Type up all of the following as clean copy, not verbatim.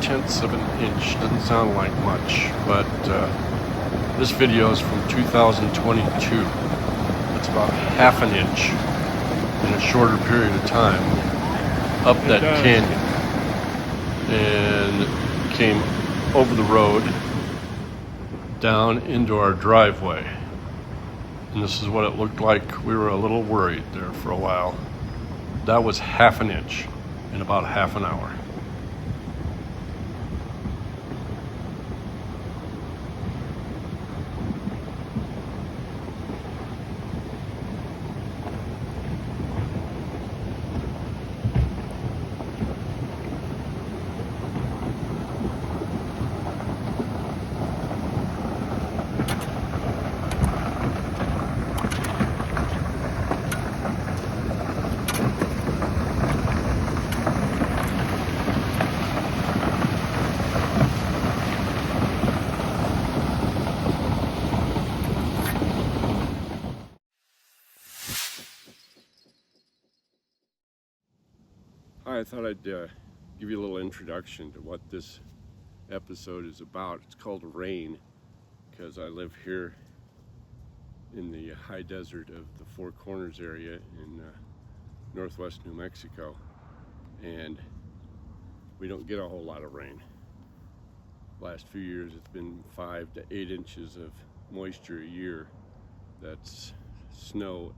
4/10 of an inch. Doesn't sound like much, but this video is from 2022. It's about half an inch in a shorter period of time up that canyon, and came over the road down into our driveway. And this is what it looked like. We were a little worried there for a while. That was half an inch in about half an hour. Hi, I thought I'd give you a little introduction to what this episode is about. It's called Rain because I live here in the high desert of the Four Corners area in northwest New Mexico, and we don't get a whole lot of rain. Last few years it's been 5 to 8 inches of moisture a year. That's snow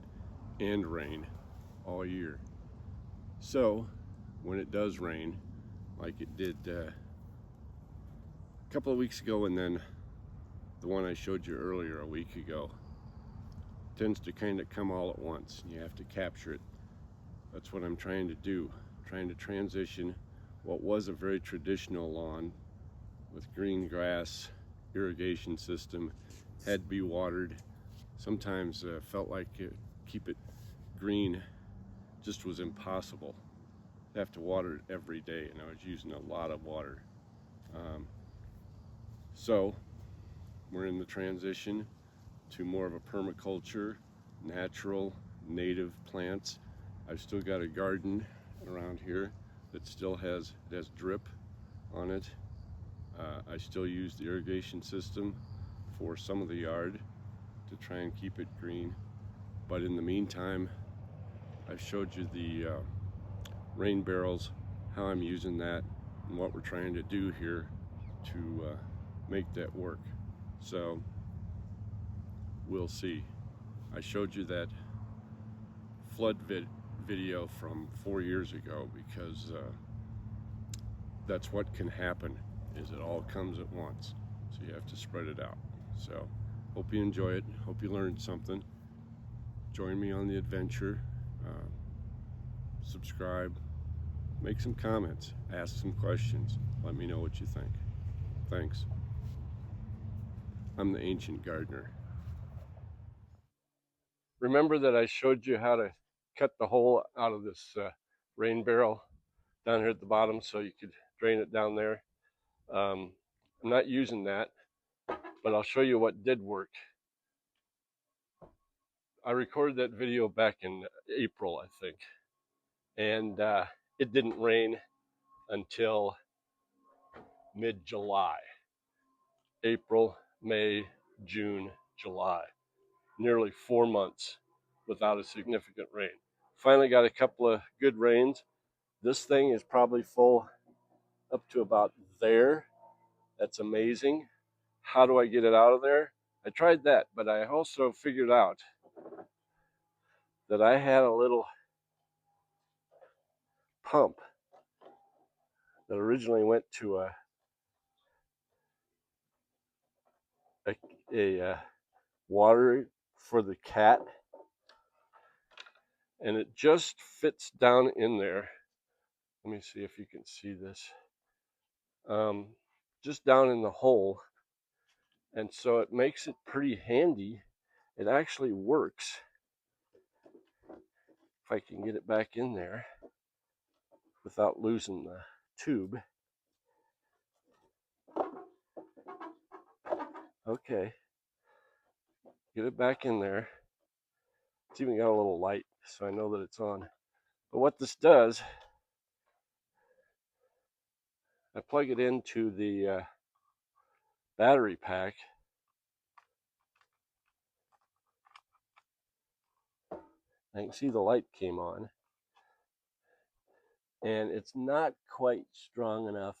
and rain all year. So when it does rain, like it did a couple of weeks ago, and then the one I showed you earlier a week ago, tends to kind of come all at once, and you have to capture it. That's what I'm trying to do, trying to transition what was a very traditional lawn with green grass, irrigation system, had to be watered. Sometimes felt like keep it green just was impossible. I have to water it every day, and I was using a lot of water. So we're in the transition to more of a permaculture, natural, native plants. I've still got a garden around here that still has drip on it. I still use the irrigation system for some of the yard to try and keep it green. But in the meantime, I've showed you the rain barrels, how I'm using that, and what we're trying to do here to make that work. So we'll see. I showed you that flood video from 4 years ago because that's what can happen, is it all comes at once. So you have to spread it out. So hope you enjoy it. Hope you learned something. Join me on the adventure. Subscribe. Make some comments. Ask some questions. Let me know what you think. Thanks. I'm the Ancient Gardener. Remember that I showed you how to cut the hole out of this rain barrel down here at the bottom so you could drain it down there. I'm not using that, but I'll show you what did work. I recorded that video back in April, I think, and it didn't rain until mid-July. April, May, June, July. Nearly 4 months without a significant rain. Finally got a couple of good rains. This thing is probably full up to about there. That's amazing. How do I get it out of there? I tried that, but I also figured out that I had a little pump that originally went to a water for the cat, and it just fits down in there. Let me see if you can see this. Just down in the hole, and so it makes it pretty handy. It actually works. If I can get it back in there without losing the tube. Okay, get it back in there. It's even got a little light, so I know that it's on. But what this does, I plug it into the battery pack. I can see the light came on, and it's not quite strong enough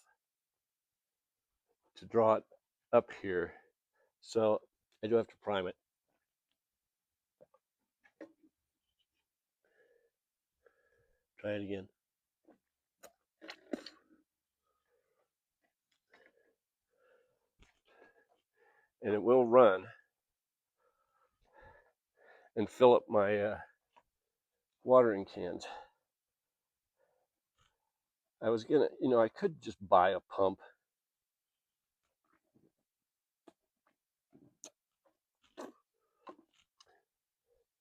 to draw it up here, so I do have to prime it. Try it again. And it will run and fill up my watering cans. I was gonna, I could just buy a pump.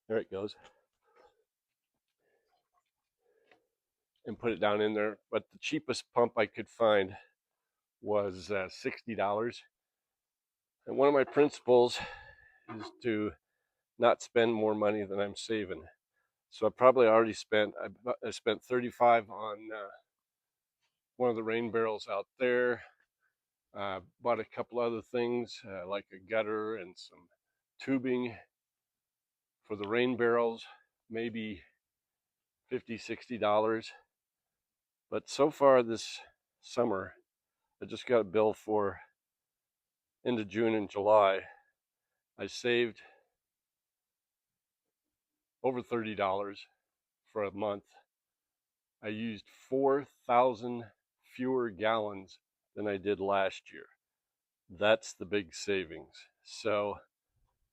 There it goes. And put it down in there. But the cheapest pump I could find was $60. And one of my principles is to not spend more money than I'm saving. So I probably already I spent $35 on one of the rain barrels out there. Bought a couple other things like a gutter and some tubing for the rain barrels, maybe $50-$60. But so far this summer, I just got a bill for into June and July. I saved over $30 for a month. I used 4,000 fewer gallons than I did last year. That's the big savings. So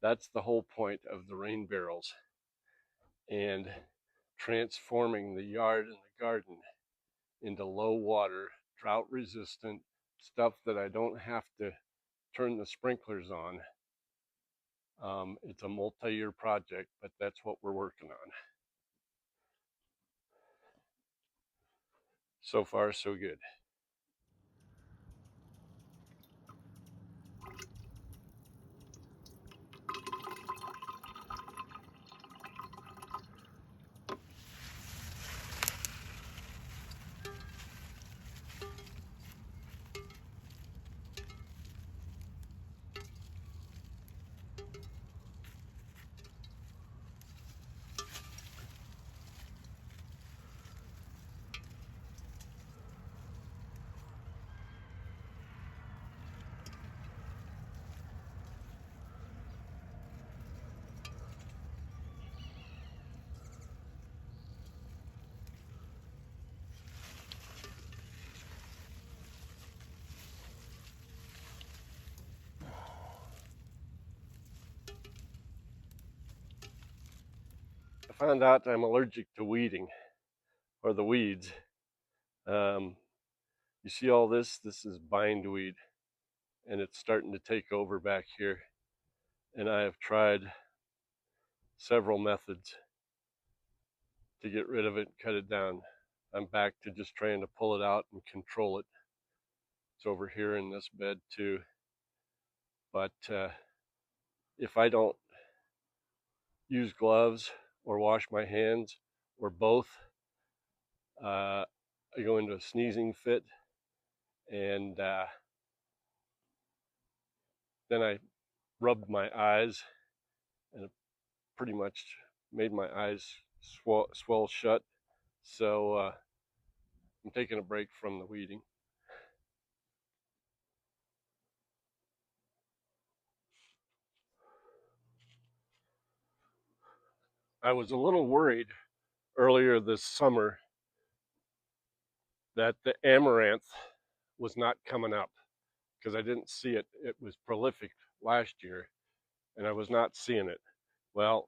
that's the whole point of the rain barrels and transforming the yard and the garden into low water, drought resistant stuff that I don't have to turn the sprinklers on. It's a multi-year project, but that's what we're working on. So far, so good. I found out I'm allergic to weeding, or the weeds. You see all this? This is bindweed, and it's starting to take over back here. And I have tried several methods to get rid of it, cut it down. I'm back to just trying to pull it out and control it. It's over here in this bed too. But if I don't use gloves or wash my hands or both, I go into a sneezing fit, and then I rubbed my eyes, and it pretty much made my eyes swell shut. So I'm taking a break from the weeding. I was a little worried earlier this summer that the amaranth was not coming up because I didn't see it. It was prolific last year, and I was not seeing it. Well,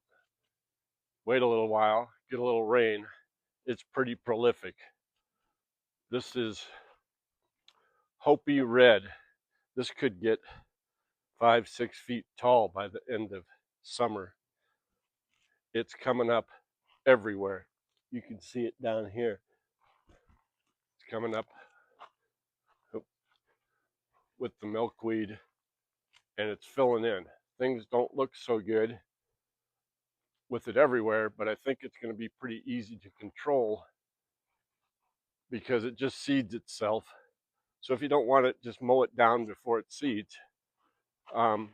wait a little while, get a little rain. It's pretty prolific. This is Hopi red. This could get 5-6 feet tall by the end of summer. It's coming up everywhere. You can see it down here. It's coming up with the milkweed, and it's filling in. Things don't look so good with it everywhere, but I think it's going to be pretty easy to control because it just seeds itself. So if you don't want it, just mow it down before it seeds. I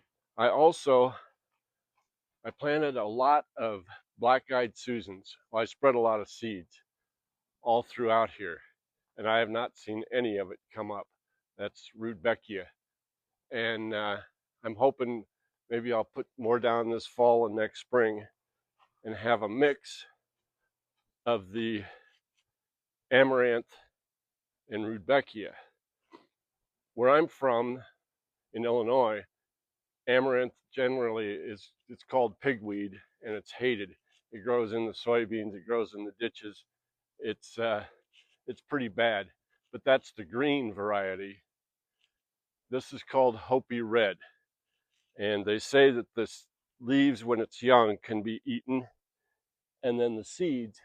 planted a lot of black-eyed Susans. Well, I spread a lot of seeds all throughout here, and I have not seen any of it come up. That's Rudbeckia. And I'm hoping maybe I'll put more down this fall and next spring and have a mix of the amaranth and Rudbeckia. Where I'm from in Illinois, amaranth generally it's called pigweed, and it's hated. It grows in the soybeans, it grows in the ditches. It's pretty bad, but that's the green variety. This is called Hopi red, and they say that the leaves when it's young can be eaten, and then the seeds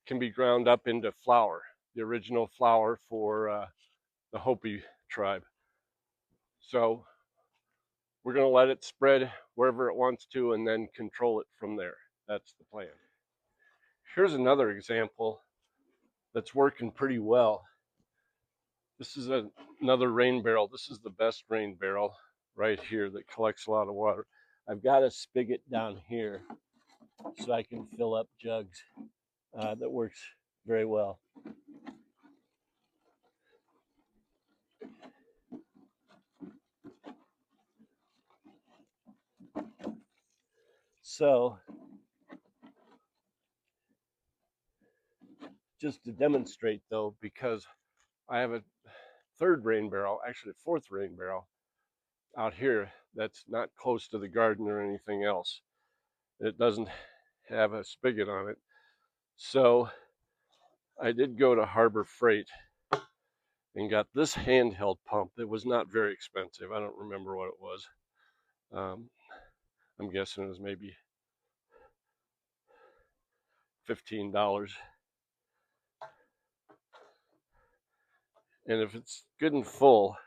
can be ground up into flour, the original flour for the Hopi tribe. So we're going to let it spread wherever it wants to and then control it from there. That's the plan. Here's another example that's working pretty well. This is another rain barrel. This is the best rain barrel right here that collects a lot of water. I've got a spigot down here so I can fill up jugs. That works very well. So, just to demonstrate though, because I have a third rain barrel, actually a fourth rain barrel out here that's not close to the garden or anything else. It doesn't have a spigot on it. So I did go to Harbor Freight and got this handheld pump. It was not very expensive. I don't remember what it was. I'm guessing it was maybe $15. And if it's good and full,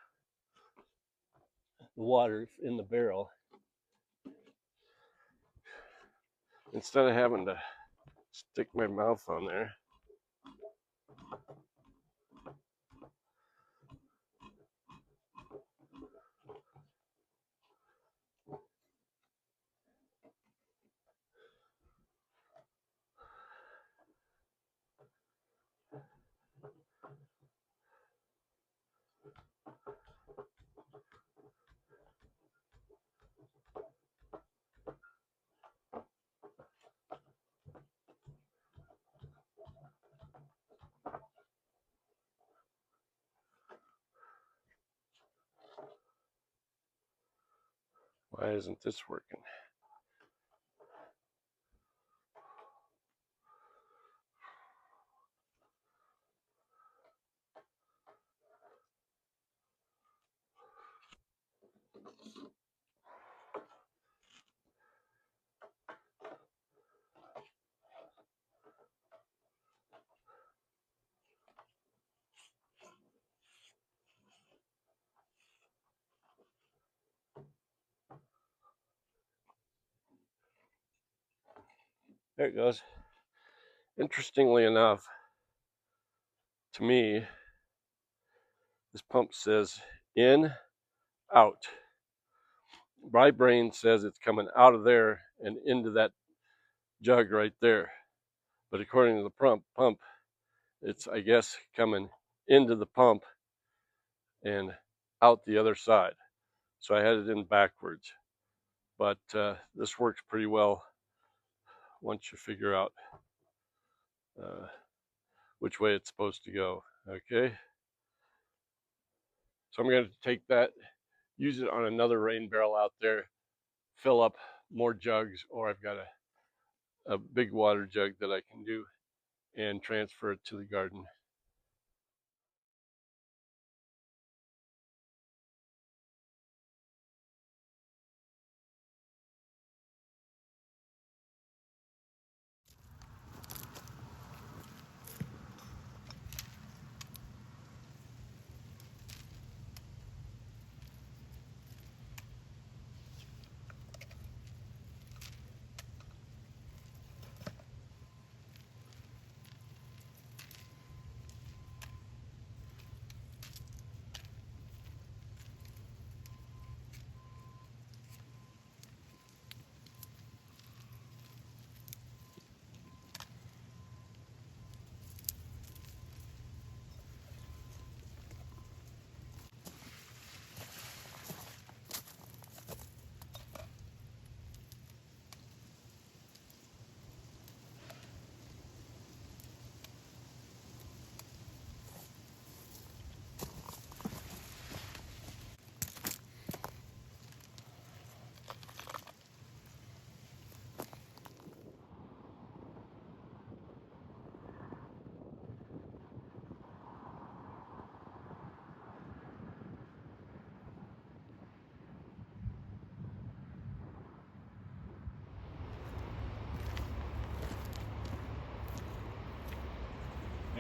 the water in the barrel, instead of having to stick my mouth on there, why isn't this working? There it goes. Interestingly enough, to me, this pump says in, out. My brain says it's coming out of there and into that jug right there. But according to the pump, it's, I guess, coming into the pump and out the other side. So I had it in backwards. But this works pretty well once you figure out which way it's supposed to go. Okay. So I'm going to take that, use it on another rain barrel out there, fill up more jugs, or I've got a big water jug that I can do and transfer it to the garden.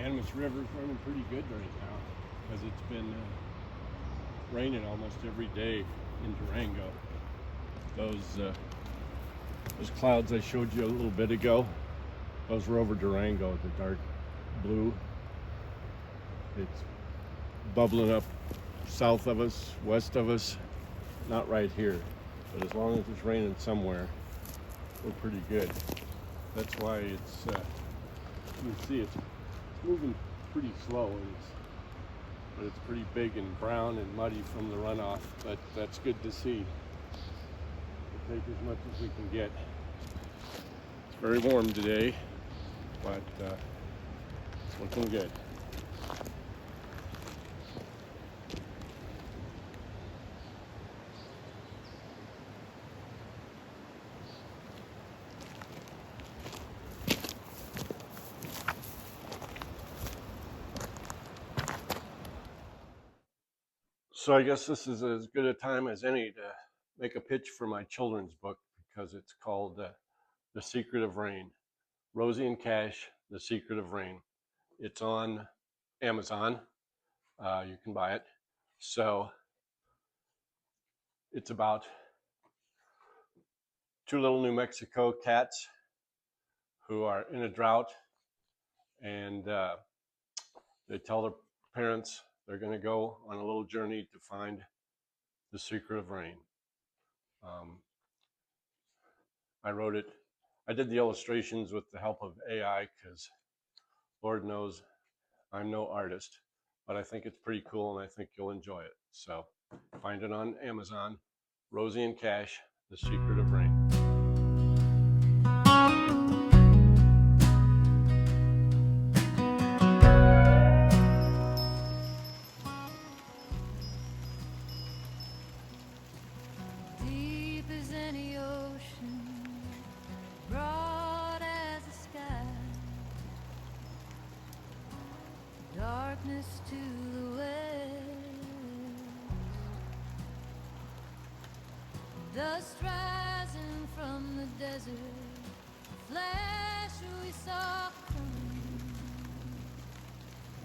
Animas River is running pretty good right now because it's been raining almost every day in Durango. Those clouds I showed you a little bit ago, those were over Durango, the dark blue. It's bubbling up south of us, west of us, not right here, but as long as it's raining somewhere, we're pretty good. That's why it's, you can see it's moving pretty slow, but it's pretty big and brown and muddy from the runoff, but that's good to see. We'll take as much as we can get. It's very warm today, but it's looking good. So I guess this is as good a time as any to make a pitch for my children's book, because it's called The Secret of Rain. Rosie and Cash, The Secret of Rain. It's on Amazon. You can buy it. So it's about two little New Mexico cats who are in a drought, and they tell their parents they're going to go on a little journey to find the secret of rain. I wrote it. I did the illustrations with the help of AI because Lord knows I'm no artist, but I think it's pretty cool and I think you'll enjoy it. So find it on Amazon. Rosie and Cash, The Secret of Rain. Deep as any ocean, broad as the sky, darkness to the west, dust rising from the desert, flash we saw coming,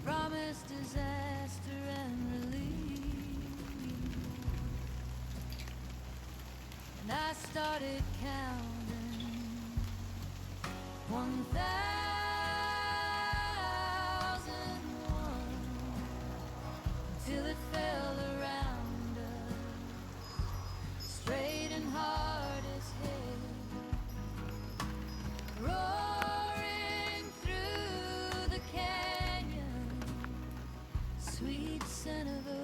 promised disaster and relief. And I started counting 1,001 till it fell around us, straight and hard as hell, roaring through the canyon, sweet son of earth.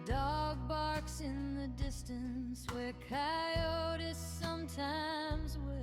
Dog barks in the distance where coyotes sometimes will.